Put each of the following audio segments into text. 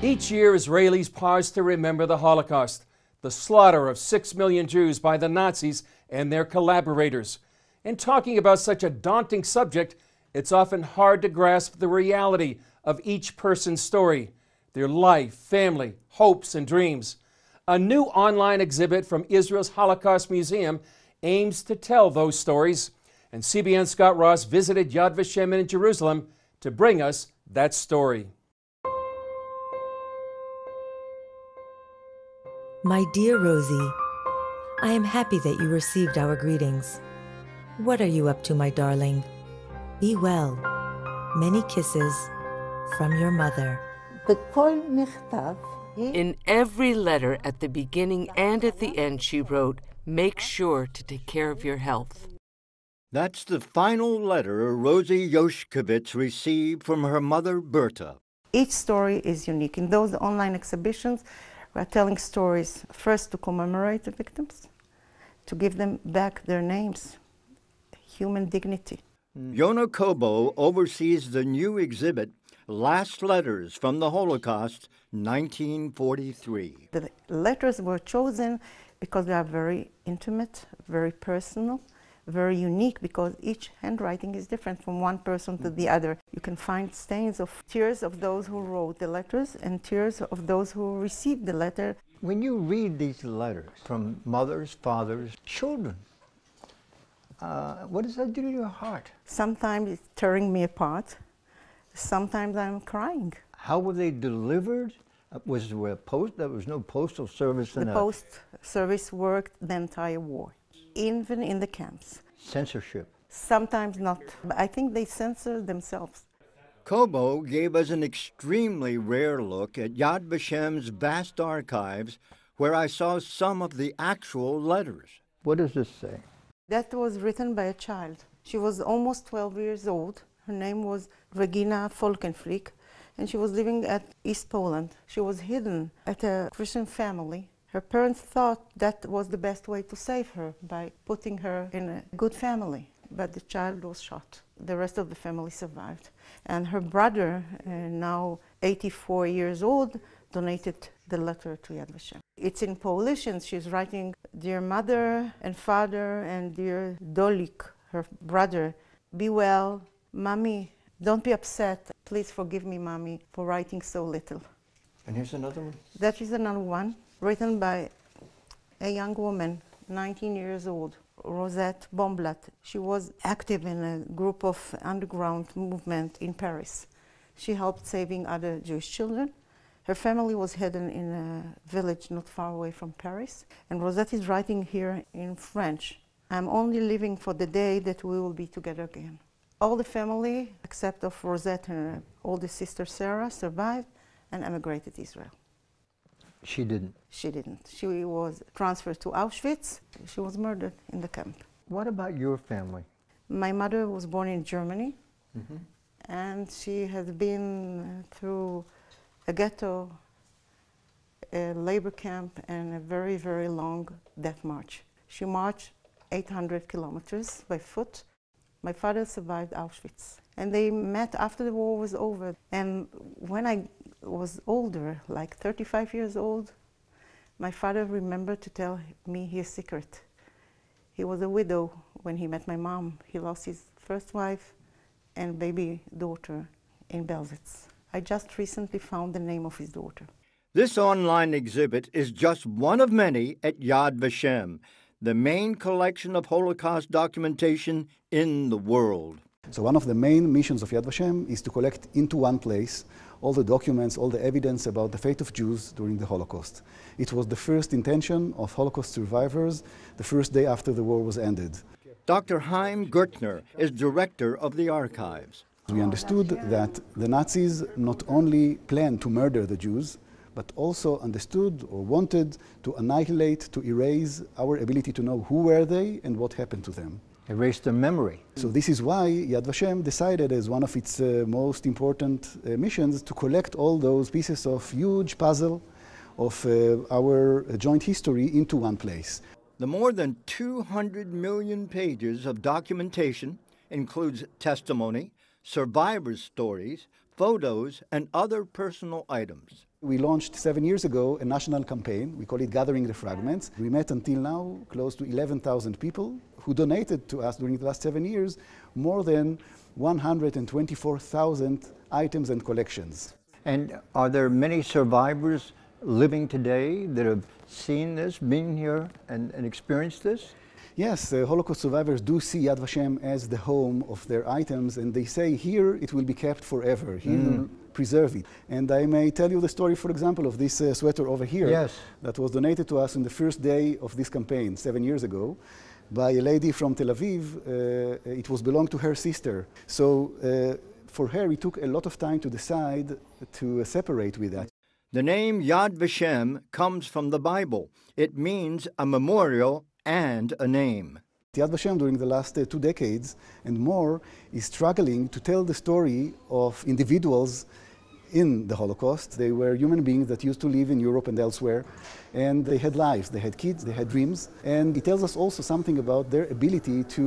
Each year, Israelis pause to remember the Holocaust, the slaughter of 6 million Jews by the Nazis and their collaborators. In talking about such a daunting subject, it's often hard to grasp the reality of each person's story, their life, family, hopes, and dreams. A new online exhibit from Israel's Holocaust Museum aims to tell those stories, and CBN's Scott Ross visited Yad Vashem in Jerusalem to bring us that story. My dear Rosi, I am happy that you received our greetings. What are you up to, my darling? Be well. Many kisses from your mother. In every letter at the beginning and at the end, she wrote, "Make sure to take care of your health." That's the final letter Rosi Joschkowitz received from her mother, Berta. Each story is unique. In those online exhibitions, we are telling stories first to commemorate the victims, to give them back their names, human dignity. Yona Kobo oversees the new exhibit, Last Letters from the Holocaust, 1943. The letters were chosen because they are very intimate, very personal, very unique, because each handwriting is different from one person to the other. You can find stains of tears of those who wrote the letters and tears of those who received the letter. When you read these letters from mothers, fathers, children, what does that do to your heart? Sometimes it's tearing me apart. Sometimes I'm crying. How were they delivered? Was there there was no postal service in The post service worked the entire war, even in the camps. Censorship. Sometimes not, but I think they censor themselves. Kobo gave us an extremely rare look at Yad Vashem's vast archives, where I saw some of the actual letters. What does this say? That was written by a child. She was almost 12 years old. Her name was Regina Folkenflick, and she was living at East Poland. She was hidden at a Christian family. Her parents thought that was the best way to save her, by putting her in a good family. But the child was shot. The rest of the family survived. And her brother, now 84 years old, donated the letter to Yad Vashem. It's in Polish, and she's writing, "Dear mother and father and dear Dolik," her brother, "be well. Mommy, don't be upset. Please forgive me, Mommy, for writing so little." And here's another one. That is another one, written by a young woman, 19 years old, Rosette Bomblat. She was active in a group of underground movement in Paris. She helped saving other Jewish children. Her family was hidden in a village not far away from Paris. And Rosette is writing here in French, "I'm only living for the day that we will be together again." All the family, except of Rosette and her oldest sister Sarah, survived and emigrated to Israel. She didn't. She didn't. She was transferred to Auschwitz. She was murdered in the camp. What about your family? My mother was born in Germany, and she has been through a ghetto, a labor camp, and a very, very long death march. She marched 800 kilometers by foot. My father survived Auschwitz, and they met after the war was over. And when I was older, like 35 years old, my father remembered to tell me his secret. He was a widow when he met my mom. He lost his first wife and baby daughter in Belzec. I just recently found the name of his daughter. This online exhibit is just one of many at Yad Vashem, the main collection of Holocaust documentation in the world. So one of the main missions of Yad Vashem is to collect into one place all the documents, all the evidence about the fate of Jews during the Holocaust. It was the first intention of Holocaust survivors the first day after the war was ended. Dr. Chaim Gertner is director of the archives. We understood that the Nazis not only planned to murder the Jews, but also understood or wanted to annihilate, to erase our ability to know who were they and what happened to them. Erase their memory. So this is why Yad Vashem decided as one of its most important missions to collect all those pieces of huge puzzle of our joint history into one place. The more than 200 million pages of documentation includes testimony, survivors' stories, photos, and other personal items. We launched 7 years ago a national campaign. We call it Gathering the Fragments. We met until now close to 11,000 people who donated to us during the last 7 years more than 124,000 items and collections. And are there many survivors living today that have seen this, been here, and experienced this? Yes, Holocaust survivors do see Yad Vashem as the home of their items, and they say here it will be kept forever. He will preserve it. And I may tell you the story, for example, of this sweater over here. Yes. That was donated to us on the first day of this campaign 7 years ago by a lady from Tel Aviv. It was belonged to her sister. So for her, it took a lot of time to decide to separate with that. The name Yad Vashem comes from the Bible. It means a memorial and a name. Yad Vashem, during the last 2 decades and more, is struggling to tell the story of individuals in the Holocaust. They were human beings that used to live in Europe and elsewhere, and they had lives, they had kids, they had dreams, and it tells us also something about their ability to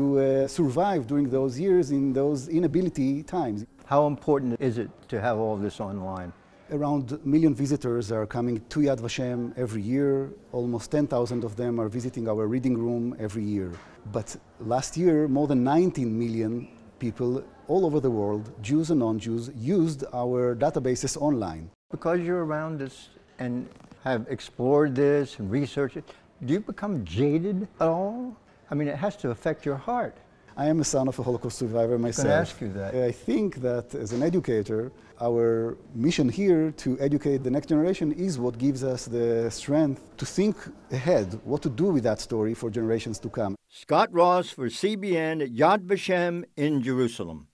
survive during those years in those inability times. How important is it to have all this online? Around 1 million visitors are coming to Yad Vashem every year. Almost 10,000 of them are visiting our reading room every year. But last year, more than 19 million people all over the world, Jews and non-Jews, used our databases online. Because you're around this and have explored this and researched it, do you become jaded at all? I mean, it has to affect your heart. I am a son of a Holocaust survivor myself. I was going to ask you that. I think that as an educator, our mission here to educate the next generation is what gives us the strength to think ahead, what to do with that story for generations to come. Scott Ross for CBN at Yad Vashem in Jerusalem.